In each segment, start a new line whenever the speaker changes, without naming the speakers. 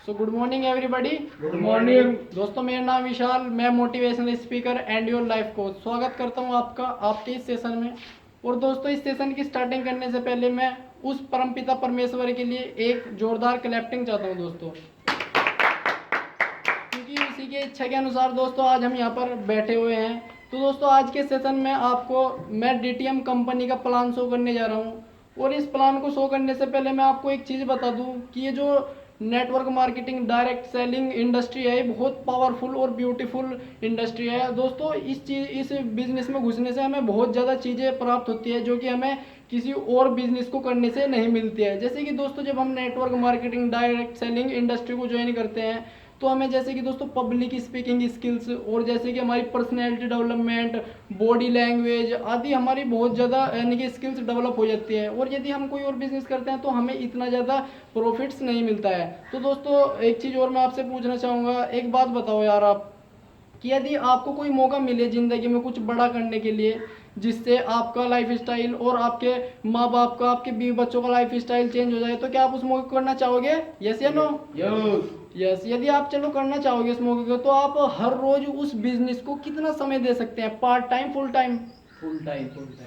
Good morning everybody.
Good morning
दोस्तों, मेरा नाम विशाल, मैं motivational speaker and your life coach. स्वागत करता हूं आपका आपके इस सेशन में। और दोस्तों, इस सेशन की स्टार्टिंग करने से पहले मैं उस परमपिता परमेश्वर के लिए एक जोरदार क्लैपिंग चाहता हूं दोस्तों, क्योंकि उसी के इच्छा के अनुसार दोस्तों आज हम यहाँ पर बैठे हुए हैं। तो दोस्तों, आज के सेशन में आपको मैं डीटीएम कंपनी का प्लान शो करने जा रहा हूँ। और इस प्लान को शो करने से पहले मैं आपको एक चीज़ बता दूं कि ये जो network marketing direct selling industry है, ये बहुत पावरफुल और ब्यूटीफुल इंडस्ट्री है दोस्तों। इस बिजनेस में घुसने से हमें बहुत ज़्यादा चीज़ें प्राप्त होती है जो कि हमें किसी और बिजनेस को करने से नहीं मिलती है। जैसे कि दोस्तों, जब हम network marketing direct selling industry को ज्वाइन करते हैं तो हमें जैसे कि दोस्तों पब्लिक स्पीकिंग स्किल्स और जैसे कि हमारी पर्सनैलिटी डेवलपमेंट, बॉडी लैंग्वेज आदि हमारी बहुत ज़्यादा यानी कि स्किल्स डेवलप हो जाती है। और यदि हम कोई और बिजनेस करते हैं तो हमें इतना ज़्यादा प्रॉफिट्स नहीं मिलता है। तो दोस्तों, एक चीज़ और मैं आपसे पूछना चाहूँगा, एक बात बताओ यार आप, कि यदि आपको कोई मौका मिले ज़िंदगी में कुछ बड़ा करने के लिए, जिससे आपका लाइफ स्टाइल और आपके माँ बाप का, आपके बीवी बच्चों का लाइफ स्टाइल चेंज हो जाए, तो क्या आप उस मौके को करना चाहोगे? यस या नो? यस। यदि आप चलो करना चाहोगे इस मौके को, तो आप हर रोज उस बिजनेस को कितना समय दे सकते हैं? Part time, full time?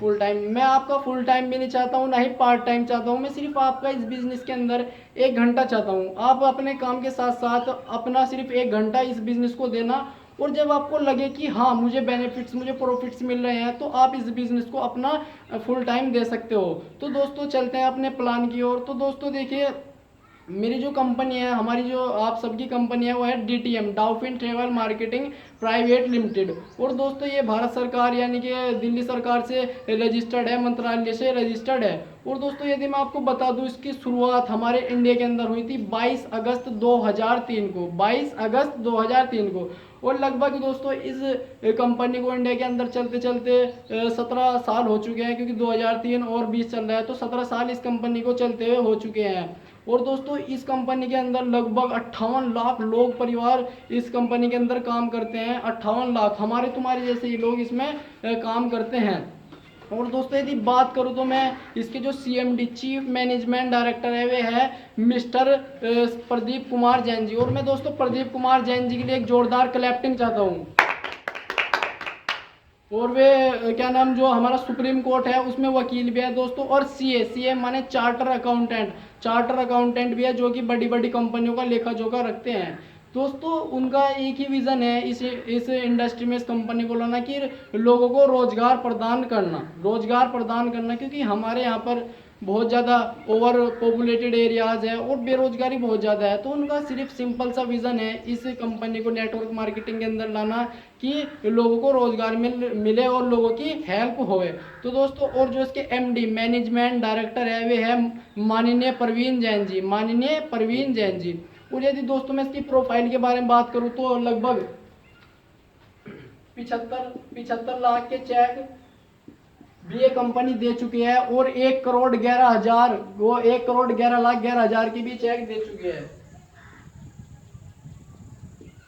Full time. मैं आपका फुल टाइम भी नहीं चाहता हूँ, ना ही पार्ट टाइम चाहता हूँ। मैं सिर्फ आपका इस बिजनेस के अंदर 1 घंटा चाहता हूँ। आप अपने काम के साथ साथ अपना सिर्फ 1 घंटा इस बिजनेस को देना। और जब आपको लगे कि हाँ, मुझे बेनिफिट्स, मुझे प्रॉफिट्स मिल रहे हैं, तो आप इस बिजनेस को अपना फुल टाइम दे सकते हो। तो दोस्तों, चलते हैं अपने प्लान की ओर। तो दोस्तों देखिए, मेरी जो कंपनी है, हमारी जो आप सबकी कंपनी है, वो है DTM, Dauphin travel marketing private limited. और दोस्तों, ये भारत सरकार यानी कि दिल्ली सरकार से रजिस्टर्ड है, मंत्रालय से रजिस्टर्ड है। और दोस्तों, यदि मैं आपको बता दूं, इसकी शुरुआत हमारे इंडिया के अंदर हुई थी 22 अगस्त 2003 को, 22 अगस्त 2003 को। और लगभग दोस्तों इस कंपनी को इंडिया के अंदर चलते चलते 17 साल हो चुके हैं, क्योंकि 2003 और 20 चल रहा है, तो 17 साल इस कंपनी को चलते हुए हो चुके हैं। और दोस्तों, इस कंपनी के अंदर लगभग 58 लाख लोग परिवार इस कंपनी के अंदर काम करते हैं। 58 लाख हमारे तुम्हारे जैसे ही लोग इसमें काम करते हैं। और दोस्तों, यदि बात करूं तो मैं इसके जो सीएमडी, चीफ मैनेजमेंट डायरेक्टर है, वे है मिस्टर प्रदीप कुमार जैन जी। और मैं दोस्तों प्रदीप कुमार जैन जी के लिए एक जोरदार क्लैपिंग चाहता हूँ। और वे क्या नाम, जो हमारा सुप्रीम कोर्ट है उसमें वकील भी है दोस्तों। और सीए, सीए माने चार्टर अकाउंटेंट, चार्टर अकाउंटेंट भी है, जो कि बड़ी बड़ी कंपनियों का लेखा जोखा रखते हैं दोस्तों। उनका एक ही विज़न है इस इंडस्ट्री में, इस कंपनी को लाना, कि लोगों को रोजगार प्रदान करना, रोजगार प्रदान करना। क्योंकि हमारे यहाँ पर बहुत ज़्यादा ओवर पॉपुलेटेड एरियाज़ है और बेरोजगारी बहुत ज़्यादा है। तो उनका सिर्फ सिंपल सा विज़न है इस कंपनी को नेटवर्क मार्केटिंग के अंदर लाना, कि लोगों को रोजगार मिले और लोगों की हेल्प होए। तो दोस्तों, और जो इसके एमडी, मैनेजमेंट डायरेक्टर है, वे है माननीय प्रवीण जैन जी, माननीय प्रवीण जैन जी। और यदि दोस्तों मैं इसकी प्रोफाइल के बारे में बात करूं, तो लगभग 75 लाख के चेक भी ये कंपनी दे चुकी है। और 1,11,11,000, वो 1,11,11,000 की भी चेक दे चुकी है।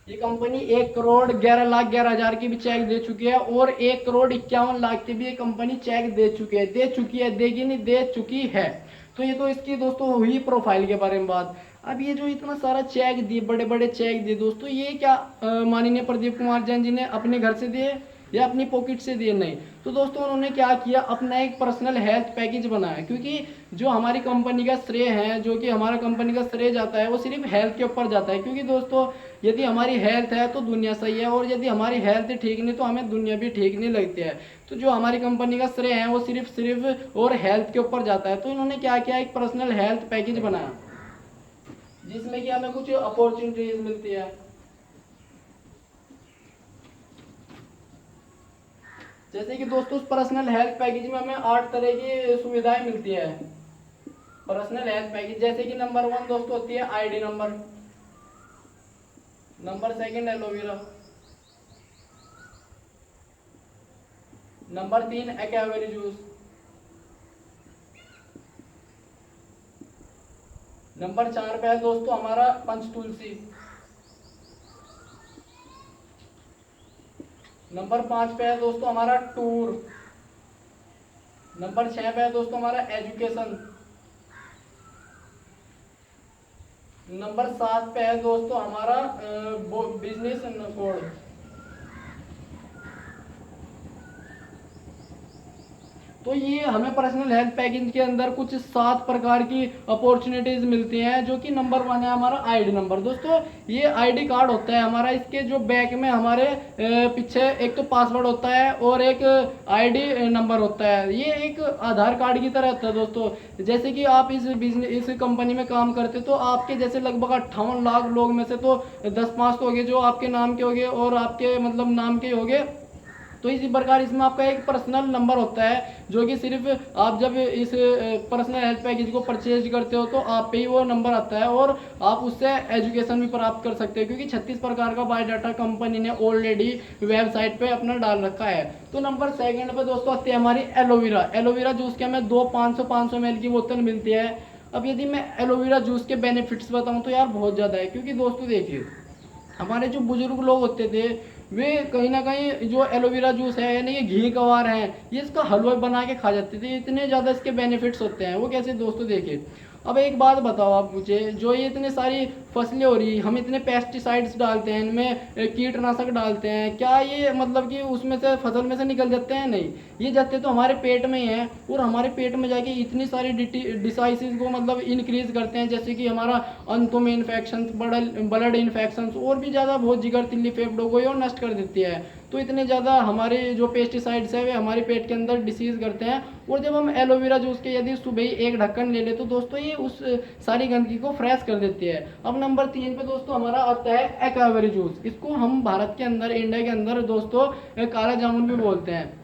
ये कंपनी 1,11,11,000 की भी चेक दे चुकी है। और 1,51,51,00,000 की भी ये कंपनी चेक दे चुकी है, दे चुकी है, देगी नहीं, दे चुकी है। तो ये तो इसकी दोस्तों हुई प्रोफाइल के बारे में बात। अब ये जो इतना सारा चेक दिए, बड़े बड़े चेक दिए दोस्तों, ये क्या माननीय प्रदीप कुमार जैन जी ने अपने घर से दिए या अपनी पॉकेट से दिए? नहीं। तो दोस्तों, उन्होंने क्या किया, अपना एक पर्सनल हेल्थ पैकेज बनाया। क्योंकि जो हमारी कंपनी का श्रेय है, जो कि हमारा कंपनी का श्रेय जाता है, वो सिर्फ हेल्थ के ऊपर जाता है। क्योंकि दोस्तों, यदि हमारी हेल्थ है तो दुनिया सही है, और यदि हमारी हेल्थ ठीक नहीं तो हमें दुनिया भी ठीक नहीं लगती है। तो जो हमारी कंपनी का श्रेय है, वो सिर्फ और हेल्थ के ऊपर जाता है। तो इन्होंने क्या किया, एक पर्सनल हेल्थ पैकेज बनाया, जिसमें कि हमें कुछ अपॉर्चुनिटीज मिलती है। जैसे कि दोस्तों, उस पर्सनल हेल्थ पैकेज में हमें 8 तरह की सुविधाएं मिलती है। पर्सनल हेल्थ पैकेज, जैसे कि नंबर 1 दोस्तों होती है ID number, number 2 aloe vera, number 3 एक्यावेरी जूस, नंबर 4 पे है दोस्तों हमारा पंचतुलसी, नंबर 5 पे है दोस्तों हमारा टूर, नंबर 6 पे है दोस्तों हमारा एजुकेशन, नंबर 7 पे है दोस्तों हमारा बिजनेस कोड। तो ये हमें पर्सनल हेल्थ पैकेज के अंदर कुछ 7 प्रकार की अपॉर्चुनिटीज मिलती हैं, जो कि नंबर 1 है हमारा आईडी नंबर। दोस्तों ये आईडी कार्ड होता है हमारा, इसके जो बैक में हमारे पीछे एक तो पासवर्ड होता है और एक आईडी नंबर होता है। ये एक आधार कार्ड की तरह होता है दोस्तों। जैसे कि आप इस बिजनेस इस कंपनी में काम करते तो आपके जैसे लगभग 58 लाख लोग में से तो 10-5 तो हो गए जो आपके नाम के हो गए और आपके मतलब नाम के हो गए। तो इसी प्रकार इसमें आपका एक पर्सनल नंबर होता है, जो कि सिर्फ आप जब इस पर्सनल हेल्थ पैकेज को परचेज करते हो तो आप पे ही वो नंबर आता है और आप उससे एजुकेशन भी प्राप्त कर सकते हो, क्योंकि 36 प्रकार का बायोडाटा कंपनी ने ऑलरेडी वेबसाइट पे अपना डाल रखा है। तो नंबर 2 पे दोस्तों आती है हमारी एलोवेरा। एलोवेरा जूस के हमें 500 ml की बोतल मिलती है। अब यदि मैं एलोवेरा जूस के बेनिफिट्स बताऊं तो यार बहुत ज़्यादा है, क्योंकि दोस्तों देखिए हमारे जो बुजुर्ग लोग होते थे वे कहीं ना कहीं जो एलोवेरा जूस है यानी ये घी कवार है ये इसका हलवा बना के खा जाते थे। इतने ज़्यादा इसके बेनिफिट्स होते हैं। वो कैसे दोस्तों देखिए, अब एक बात बताओ आप मुझे, जो ये इतनी सारी फसलें हो रही हम इतने पेस्टिसाइड्स डालते हैं इनमें, कीटनाशक डालते हैं, क्या ये मतलब कि उसमें से फसल में से निकल जाते हैं? नहीं, ये जाते तो हमारे पेट में ही हैं और हमारे पेट में जाके इतनी सारी डिसाइसिस को मतलब इंक्रीज करते हैं, जैसे कि हमारा अंतों में इन्फेक्शन, ब्लड इन्फेक्शन और भी ज़्यादा बहुत जिगर तिल्ली फेफड़ों को और नष्ट कर देती है। तो इतने ज़्यादा हमारे जो पेस्टिसाइड्स है वे हमारे पेट के अंदर डिसीज़ करते हैं। और जब हम एलोवेरा जूस के यदि सुबह ही एक ढक्कन ले ले तो दोस्तों ये उस सारी गंदगी को फ्रेश कर देती है। अब नंबर 3 पे दोस्तों हमारा आता है एक्वाबेरी जूस। इसको हम भारत के अंदर, इंडिया के अंदर दोस्तों काला जामुन भी बोलते हैं।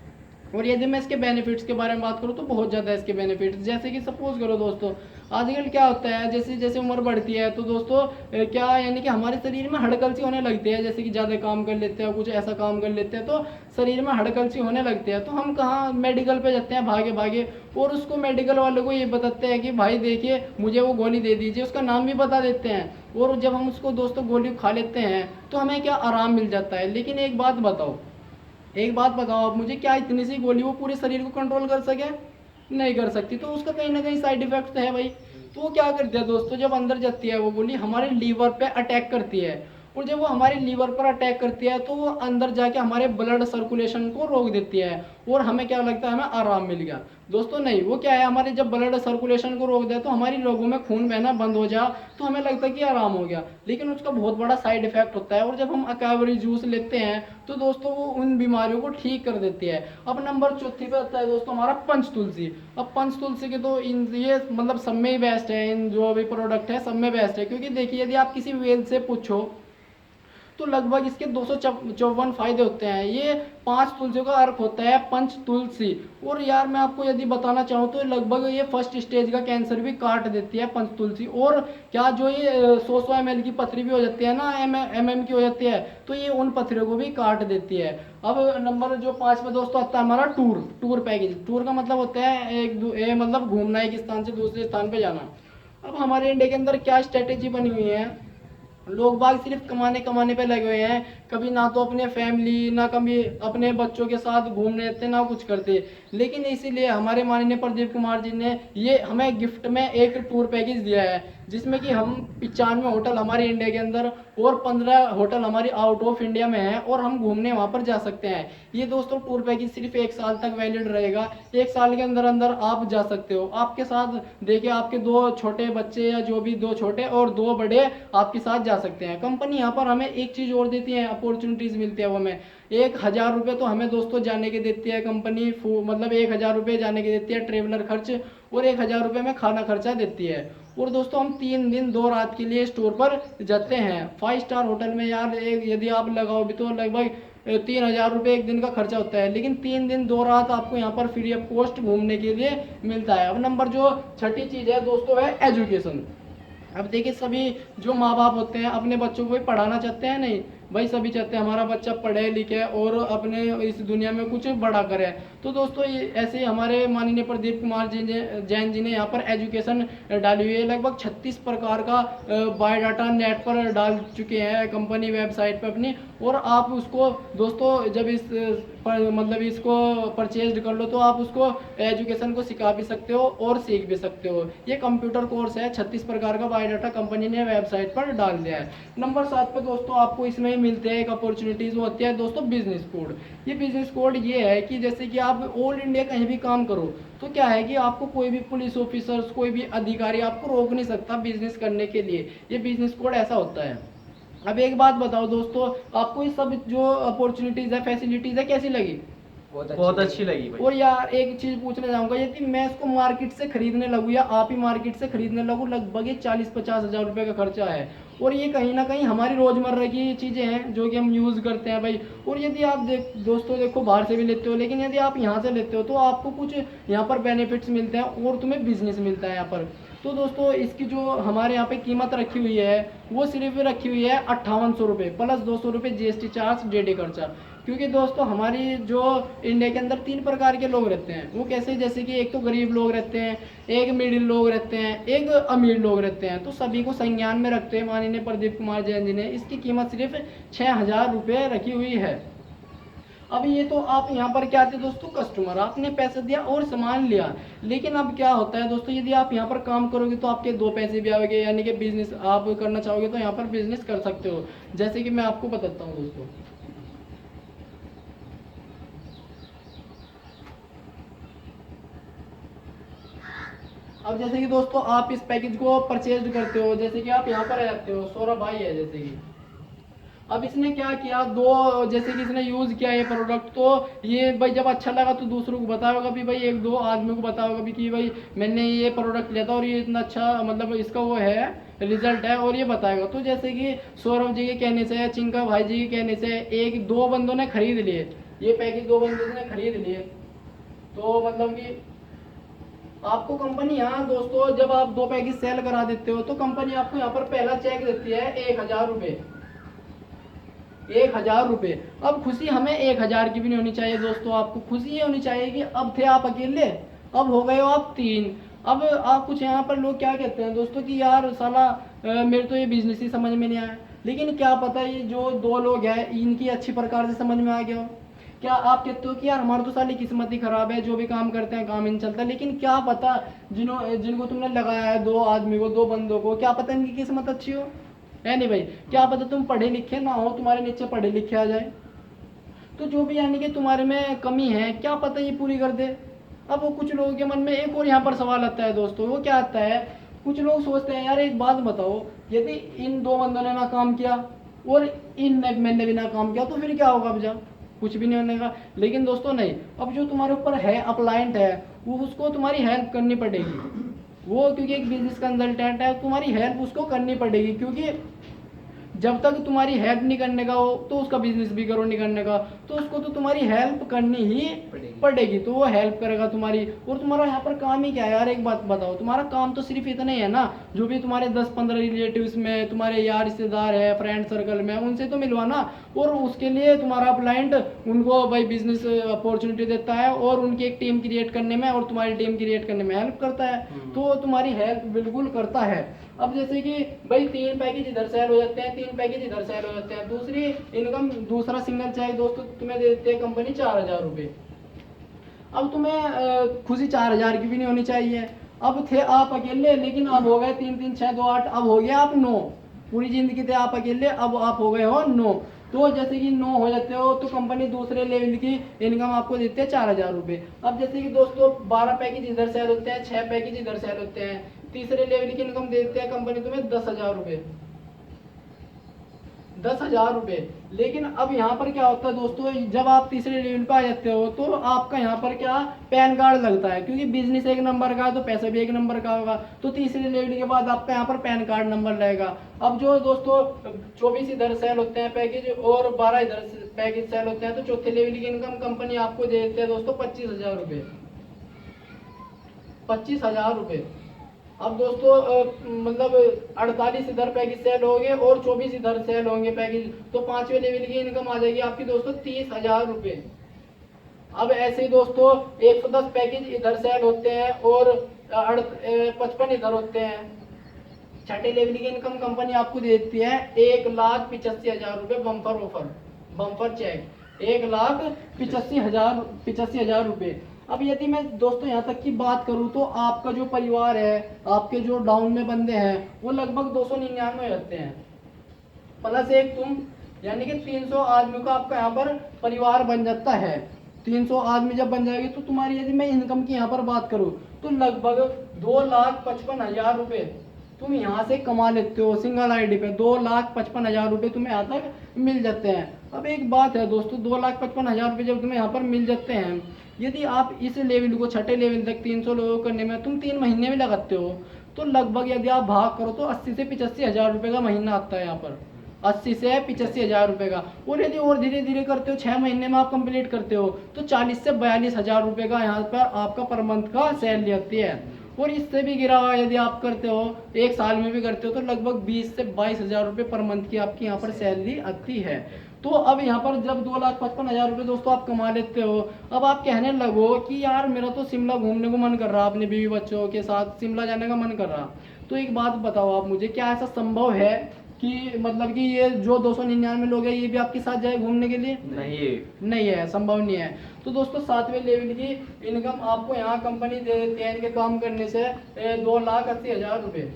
और यदि मैं इसके बेनिफिट्स के बारे में बात करूँ तो बहुत ज़्यादा इसके बेनिफिट्स, जैसे कि सपोज करो दोस्तों आजकल क्या होता है जैसे जैसे उम्र बढ़ती है तो दोस्तों क्या यानी कि हमारे शरीर में हड़कल सी होने लगती है, जैसे कि ज़्यादा काम कर लेते हैं, कुछ ऐसा काम कर लेते हैं तो शरीर में हड़कल सी होने लगती है। तो हम कहाँ मेडिकल पे जाते हैं भागे भागे और उसको मेडिकल वाले को ये बताते हैं कि भाई देखिए मुझे वो गोली दे दीजिए, उसका नाम भी बता देते हैं। और जब हम उसको दोस्तों गोली खा लेते हैं तो हमें क्या आराम मिल जाता है। लेकिन एक बात बताओ आप मुझे, क्या इतनी सी गोली वो पूरे शरीर को कंट्रोल कर सके? नहीं कर सकती। तो उसका कहीं ना कहीं साइड इफेक्ट है भाई। तो वो क्या करती है दोस्तों, जब अंदर जाती है वो गोली हमारे लीवर पे अटैक करती है और जब वो हमारे लीवर पर अटैक करती है तो वो अंदर जाके हमारे ब्लड सर्कुलेशन को रोक देती है और हमें क्या लगता है हमें आराम मिल गया। दोस्तों नहीं, वो क्या है हमारे जब ब्लड सर्कुलेशन को रोक दिया तो हमारी लोगों में खून बहना बंद हो जा तो हमें लगता है कि आराम हो गया, लेकिन उसका बहुत बड़ा साइड इफेक्ट होता है। और जब हम अकावरी जूस लेते हैं तो दोस्तों वो उन बीमारियों को ठीक कर देती है। अब नंबर 4 पे आता है दोस्तों हमारा पंच तुलसी। अब पंच तुलसी के तो ये मतलब सब में ही बेस्ट है, इन जो भी प्रोडक्ट है सब में बेस्ट है, क्योंकि देखिए यदि आप किसी वेद से पूछो तो लगभग इसके 254 फायदे होते हैं। ये 5 तुलसियों का अर्थ होता है पंच तुलसी। और यार मैं आपको यदि बताना चाहूँ तो लगभग ये फर्स्ट स्टेज का कैंसर भी काट देती है पंच तुलसी। और क्या जो ये 100 ml की पथरी भी हो जाती है ना, mm की हो जाती है, तो ये उन पथरियों को भी काट देती है। अब नंबर जो 5 में दोस्तों आता है हमारा टूर पैकेज। टूर का मतलब होता है मतलब घूमना, एक स्थान से दूसरे स्थान पर जाना। अब हमारे इंडिया के अंदर क्या स्ट्रेटेजी बनी हुई है, लोग बाग सिर्फ कमाने कमाने पे लगे हुए हैं, कभी ना तो अपने फैमिली ना कभी अपने बच्चों के साथ घूमने जाते ना कुछ करते। लेकिन इसीलिए हमारे माननीय प्रदीप कुमार जी ने ये हमें गिफ्ट में एक टूर पैकेज दिया है, जिसमें कि हम 95 होटल हमारे इंडिया के अंदर और 15 होटल हमारी आउट ऑफ इंडिया में हैं और हम घूमने वहाँ पर जा सकते हैं। ये दोस्तों टूर पैकेज सिर्फ 1 साल तक वैलिड रहेगा। 1 साल के अंदर अंदर आप जा सकते हो। आपके साथ देखिए आपके 2 छोटे बच्चे या जो भी 2 छोटे और 2 बड़े आपके साथ जा सकते हैं। कंपनी यहाँ पर हमें एक चीज़ और देती है, अपॉर्चुनिटीज़ मिलती है वो हमें 1000 रुपये तो हमें दोस्तों जाने के देती है कंपनी, मतलब 1000 रुपये जाने के देती है ट्रेवलर खर्च और 1000 रुपये में खाना खर्चा देती है। और दोस्तों हम 3 दिन 2 रात के लिए स्टोर पर जाते हैं 5 स्टार होटल में। यार एक यदि आप लगाओ भी तो लगभग 3000 रुपये एक दिन का खर्चा होता है, लेकिन 3 दिन 2 रात आपको यहाँ पर फ्री ऑफ कॉस्ट घूमने के लिए मिलता है। अब नंबर जो 6ठी चीज़ है दोस्तों है एजुकेशन। अब देखिए सभी जो माँ बाप होते हैं अपने बच्चों को भी पढ़ाना चाहते हैं, नहीं भाई सभी चाहते हैं हमारा बच्चा पढ़े लिखे और अपने इस दुनिया में कुछ बड़ा करे। तो दोस्तों ये ऐसे ही हमारे माननीय प्रदीप कुमार जैन जी ने यहाँ पर एजुकेशन डाली हुई है। लगभग 36 प्रकार का बायोडाटा नेट पर डाल चुके हैं कंपनी वेबसाइट पर अपनी। और आप उसको दोस्तों जब मतलब इसको परचेज कर लो तो आप उसको एजुकेशन को सिखा भी सकते हो और सीख भी सकते हो। ये कंप्यूटर कोर्स है, 36 प्रकार का बायोडाटा कंपनी ने वेबसाइट पर डाल दिया है। नंबर 7 पे दोस्तों आपको इसमें ही मिलते हैं एक अपॉर्चुनिटीज, वो होती है दोस्तों बिजनेस कोड। ये बिजनेस कोड ये है कि जैसे कि आप ऑल इंडिया कहीं भी काम करो तो क्या है कि आपको कोई भी पुलिस ऑफिसर्स, कोई भी अधिकारी आपको रोक नहीं सकता बिजनेस करने के लिए। ये बिजनेस कोड ऐसा होता है। अब एक बात बताओ दोस्तों, आपको ये सब जो अपॉर्चुनिटीज है, फैसिलिटीज है, कैसी लगी?
बहुत अच्छी लगी भाई।
और यार एक चीज पूछना चाहूंगा, यदि मैं इसको मार्केट से खरीदने लगूँ या आप ही मार्केट से खरीदने लगूँ, लगभग ये 40-50 हजार रुपए का खर्चा है। और ये कहीं ना कहीं हमारी रोजमर्रा की चीजें हैं जो कि हम यूज करते हैं भाई। और यदि आप दोस्तों देखो बाहर से भी लेते हो, लेकिन यदि आप यहाँ से लेते हो तो आपको कुछ यहाँ पर बेनिफिट्स मिलते हैं और तुम्हें बिजनेस मिलता है यहाँ पर। तो दोस्तों इसकी जो हमारे यहाँ पे कीमत रखी हुई है वो सिर्फ रखी हुई है 5800 रुपये प्लस 200 रुपये GST चार्ज डेढ़ खर्चा। क्योंकि दोस्तों हमारी जो इंडिया के अंदर 3 प्रकार के लोग रहते हैं। वो कैसे, जैसे कि एक तो गरीब लोग रहते हैं, एक मिडिल लोग रहते हैं, एक अमीर लोग रहते हैं। तो सभी को संज्ञान में रखते हैं माननीय प्रदीप कुमार जैन जी ने इसकी कीमत सिर्फ 6000 रुपये रखी हुई है। अब ये तो आप यहाँ पर क्या थे दोस्तों, कस्टमर, आपने पैसे दिया और सामान लिया। लेकिन अब क्या होता है दोस्तों, यदि आप यहाँ पर काम करोगे तो आपके 2 पैसे भी आएंगे, यानी कि बिजनेस आप करना चाहोगे तो यहाँ पर बिजनेस कर सकते हो। जैसे कि मैं आपको बताता हूँ दोस्तों, अब जैसे कि दोस्तों आप इस पैकेज को परचेज करते हो, जैसे कि आप यहाँ पर रहते हो, सौरभ भाई है जैसे कि, अब इसने क्या किया, जैसे कि इसने यूज किया ये प्रोडक्ट, तो ये भाई जब अच्छा लगा तो दूसरों को बताओगा भी, भाई 1-2 आदमी को बताओगा भी कि भाई मैंने ये प्रोडक्ट लिया था और ये इतना अच्छा मतलब इसका वो है रिजल्ट है, और ये बताएगा। तो जैसे कि सौरभ जी के कहने से, चिंका भाई जी के कहने से 1-2 बंदों ने खरीद लिए ये पैकेज, 2 बंदों ने खरीद लिए। तो मतलब कि आपको कंपनी यहाँ दोस्तों जब आप 2 पैकेज सेल करा देते हो तो कंपनी आपको यहाँ पर पहला चेक देती है 1000 रुपये, 1000 रुपये। अब खुशी हमें 1000 की भी नहीं होनी चाहिए दोस्तों, आपको खुशी ये होनी चाहिए कि अब थे आप अकेले, अब हो गए हो आप 3। अब आप कुछ यहाँ पर लोग क्या कहते हैं दोस्तों कि यार साला मेरे तो ये बिजनेस ही समझ में नहीं आया। लेकिन क्या पता ये जो 2 लोग हैं इनकी अच्छी प्रकार से समझ में आ गया हो। क्या आप कहते हो कि यार हमारी तो साली किस्मत ही खराब है, जो भी काम करते हैं काम ही नहीं चलता। लेकिन क्या पता जिनको तुमने लगाया है 2 आदमी को, 2 बंदों को, क्या पता इनकी किस्मत अच्छी हो, है नहीं भाई। क्या पता तुम पढ़े लिखे ना हो, तुम्हारे नीचे पढ़े लिखे आ जाए, तो जो भी यानी कि तुम्हारे में कमी है क्या पता ये पूरी कर दे। अब वो कुछ लोगों के मन में एक और यहाँ पर सवाल आता है दोस्तों, वो क्या आता है, कुछ लोग सोचते हैं यार एक बात बताओ, यदि इन 2 बंदों ने ना काम किया और मैंने भी ना काम किया तो फिर क्या होगा, अब जा कुछ भी नहीं होने का। लेकिन दोस्तों नहीं, अब जो तुम्हारे ऊपर है अप्लाइंट है वो उसको तुम्हारी हेल्प करनी पड़ेगी। वो क्योंकि एक बिजनेस कंसल्टेंट है, तुम्हारी हेल्प उसको करनी पड़ेगी, क्योंकि जब तक तुम्हारी हेल्प नहीं करने का हो तो उसका बिजनेस भी करो नहीं करने का, तो उसको तो तुम्हारी हेल्प करनी ही पड़ेगी। तो वो हेल्प करेगा तुम्हारी। और तुम्हारा यहाँ पर काम ही क्या है यार, एक बात बताओ, तुम्हारा काम तो सिर्फ इतना ही है ना, जो भी तुम्हारे 10-15 रिलेटिव्स में, तुम्हारे यार रिश्तेदार है, फ्रेंड सर्कल में, उनसे तो मिलवाना। और उसके लिए तुम्हारा क्लाइंट उनको भाई बिजनेस अपॉर्चुनिटी देता है और उनकी एक टीम क्रिएट करने में और तुम्हारी टीम क्रिएट करने में हेल्प करता है। तो तुम्हारी हेल्प बिल्कुल करता है। अब जैसे कि भाई 3 पैकेज इधर सेल हो जाते हैं, 3 पैकेज इधर सेल हो जाते हैं, दूसरी इनकम, दूसरा सिंगल चेक दोस्तों तुम्हें दे देते हैं कंपनी 4000 रुपये। अब तुम्हें खुशी 4000 की भी नहीं होनी चाहिए। अब थे आप अकेले, लेकिन अब हो गए 3-3-6-2-8, अब हो गया आप 9। पूरी जिंदगी थे आप अकेले, अब आप हो गए हो 9। तो जैसे कि 9 हो जाते हो तो कंपनी दूसरे लेवल की इनकम आपको देती है 4000 रुपये। अब जैसे कि दोस्तों 12 पैकेज इधर सेल होते हैं, 6 पैकेज इधर सेल होते हैं, तीसरे लेवल की इनकम देते हैं कंपनी तुम्हें 10,000 रुपये, 10,000 रुपये। लेकिन अब यहाँ पर क्या होता है दोस्तों, जब आप तीसरे लेवल पर आ जाते हो तो आपका यहाँ पर क्या पैन कार्ड लगता है, क्योंकि बिजनेस 1 नंबर का है तो पैसा भी 1 नंबर का होगा। तो तीसरे लेवल के बाद आपका यहाँ पर पैन कार्ड नंबर रहेगा। अब जो दोस्तों 24 इधर सेल होते हैं पैकेज और 12 इधर पैकेज सेल होते हैं, तो चौथे लेवल की इनकम कंपनी आपको दे देती है दोस्तों 25,000 रुपये, 25,000 रुपये। अब दोस्तों मतलब 48 इधर पैकेज सेल होंगे और 24 इधर सेल होंगे पैकेज, तो 5वें लेवल की इनकम आ जाएगी आपकी दोस्तों 30,000 रुपये। अब ऐसे ही दोस्तों 110 पैकेज इधर सेल होते हैं और 55 इधर होते हैं। छठे लेवल की इनकम कंपनी आपको देती है 1,85,000 रुपये बम्पर ऑफर, बम्पर चेक 1,85,000 रुपये। अब यदि मैं दोस्तों यहाँ तक की बात करूँ तो आपका जो परिवार है, आपके जो डाउन में बंदे हैं वो लगभग 299 रहते हैं, प्लस एक तुम, यानी कि 300 आदमी का आपका यहाँ पर परिवार बन जाता है। 300 आदमी जब बन जाएगी तो तुम्हारी, यदि मैं इनकम की यहाँ पर बात करूँ तो लगभग 2,55,000 रुपये तुम यहाँ से कमा लेते हो सिंगल आईडी पे। 2,55,000 रुपये तुम्हें यहाँ तक मिल जाते हैं। अब एक बात है दोस्तों, 2,55,000 रुपये जब तुम्हें यहाँ पर मिल जाते हैं, यदि आप इस लेवल को छठे लेवल तक 300 लोगों को करने में तुम 3 महीने में लगाते हो तो लगभग यदि आप भाग करो तो 80 से 85,000 रुपये का महीना आता है यहाँ पर, 80 से 85,000 रुपये का। और यदि और धीरे धीरे करते हो 6 महीने में आप कंप्लीट करते हो तो 40 से 42,000 रुपये का यहाँ पर आपका पर मंथ का सैलरी आती है। और इससे भी गिरा हुआ यदि आप करते हो, 1 साल में भी करते हो तो लगभग 20 से 22,000 रुपये पर मंथ की आपकी यहाँ पर सैलरी आती है। तो अब यहाँ पर जब 2,55,000 रुपये दोस्तों आप कमा लेते हो, अब आप कहने लगो कि यार मेरा तो शिमला घूमने को मन कर रहा, अपने बीवी बच्चों के साथ शिमला जाने का मन कर रहा। तो एक बात बताओ आप मुझे, क्या ऐसा संभव है कि मतलब कि ये जो 299 लोग हैं ये भी आपके साथ जाए घूमने के लिए? नहीं है, संभव नहीं है। तो दोस्तों 7वें लेवल की इनकम आपको यहाँ कंपनी दे देती है इनके काम करने से 2,80,000 रुपये।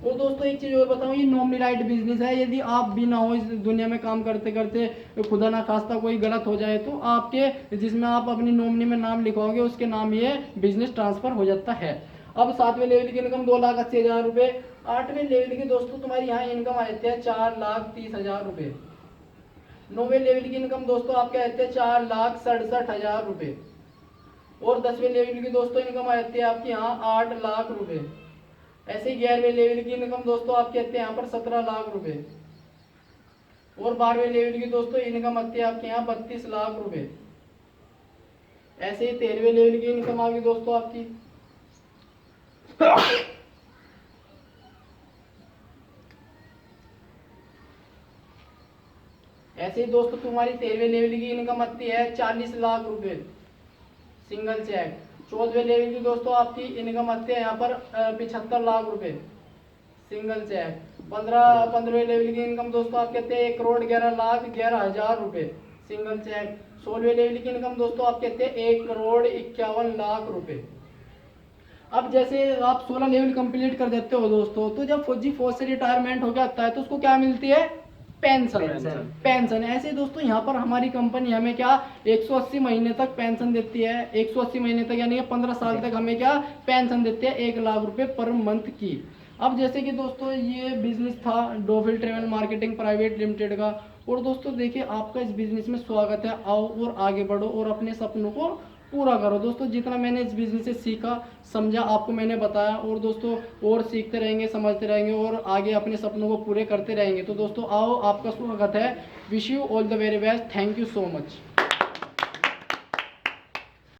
और दोस्तों एक चीज़ और बताऊँ, ये नॉमिनी राइट बिजनेस है। यदि आप भी ना हो इस दुनिया में काम करते करते, खुदा ना खास्ता कोई गलत हो जाए तो आपके जिसमें आप अपनी नॉमिनी में नाम लिखवाओगे उसके नाम ये बिजनेस ट्रांसफर हो जाता है। अब 7वें लेवल की इनकम 2,80,000 रुपये। 8वें लेवल की दोस्तों तुम्हारी यहाँ इनकम आ जाती है 4,30,000 रुपये। 9वें लेवल की इनकम दोस्तों आपके आते हैं 4,67,000 रुपये। और 10वें लेवल की दोस्तों इनकम आ जाती है आपकी यहाँ 8 लाख रुपये। ऐसे ही 11वें लेवल की इनकम दोस्तों आपके आते हैं यहाँ पर 17 लाख रुपये। और 12वें लेवल की दोस्तों इनकम आती है आपके यहाँ 32 लाख रुपये। ऐसे ही 13वें लेवल की इनकम आ गई दोस्तों आपकी ऐसे ही दोस्तों तुम्हारी 13वें लेवल की इनकम आती है 40 लाख रुपए सिंगल चेक। 14वें लेवल की दोस्तों आपकी इनकम आती है यहाँ पर 75 लाख रुपए सिंगल चेक। 15वें लेवल की इनकम दोस्तों आपके आते हैं 1,11,11,000 रुपए सिंगल चेक। 16वें लेवल की इनकम दोस्तों आपके आते हैं 1,51,00,000 रुपए। अब जैसे आप 16 लेवल कंप्लीट कर देते हो दोस्तों, तो जब फौजी फौज से रिटायरमेंट हो जाता है तो उसको क्या मिलती है? पेंशन। ऐसे दोस्तों यहाँ पर हमारी कंपनी हमें क्या 180 महीने तक पेंशन देती है। 180 महीने तक यानी 15 साल तक हमें क्या पेंशन देती है 1 लाख रुपए पर मंथ की। अब जैसे कि दोस्तों ये बिजनेस था डोफिल ट्रेवल मार्केटिंग प्राइवेट लिमिटेड का। और दोस्तों देखिए आपका इस बिजनेस में स्वागत है, आओ और आगे बढ़ो और अपने सपनों को पूरा करो। दोस्तों जितना मैंने इस बिजनेस से सीखा समझा आपको मैंने बताया, और दोस्तों और सीखते रहेंगे, समझते रहेंगे और आगे अपने सपनों को पूरे करते रहेंगे। तो दोस्तों आओ, आपका स्वागत है। Wish you all the very best. Thank you so much.